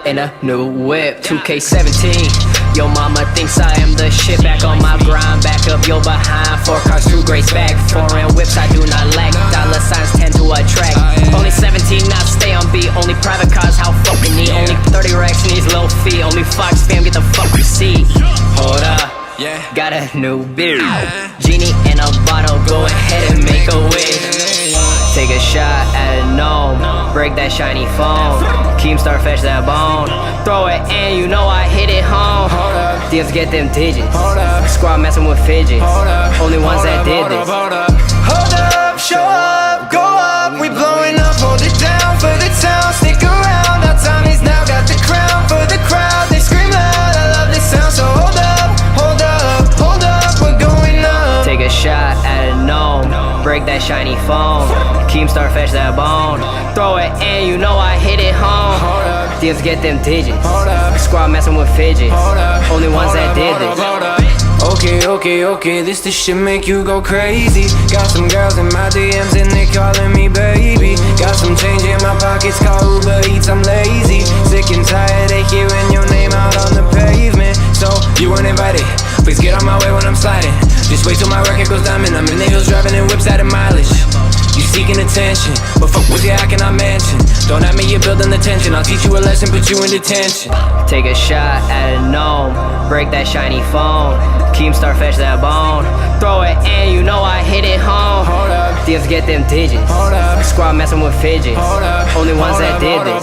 in a new whip, 2K17. Yo mama thinks I am the shit. Back on my grind, back up yo behind. 4 cars, 2 grades back. Foreign whips I do not lack. Dollar signs tend to attract. Only 17, not stay on beat. Only private cars, how fucking neat. Only 30 racks in these low feet. Only Fox fam, get the fuck receipt. Hold up, got a new beer. Genie in a bottle, go ahead and make a wish. Take a shot at a gnome, break that shiny phone. Keemstar fetch that bone, throw it in, you know I hit it home. DMs get them digits, squad messing with fidgets. Only ones that did this. Hold up, show up, go up. We blowing up, hold it down for the town. Stick around, our Tommy's now got the crown. For the crowd, they scream loud, I love this sound. So hold up, hold up, hold up, we're going up. Take a shot at a gnome, break that shiny phone. Keemstar fetch that bone, throw it in, you know I hit it home. DMs get them digits, squad messing with fidgets. Only ones that did this. Okay, this shit make you go crazy. Got some girls in my DMs and they calling me baby. Got some change in my pockets, call Uber Eats, I'm lazy. Sick and tired of hearing your name out on the pavement. So, you weren't invited, please get on my way when I'm sliding. Just wait till my record goes diamond. I'm in the hills driving in whips out of mileage. You seeking attention, but fuck with you, I cannot mention. Don't at me, you're building the tension. I'll teach you a lesson, put you in detention. Take a shot at a gnome, break that shiny phone. Keemstar fetch that bone, throw it in, you know I hit it home. DMs get them digits, squad messing with fidgets. Only ones that did this.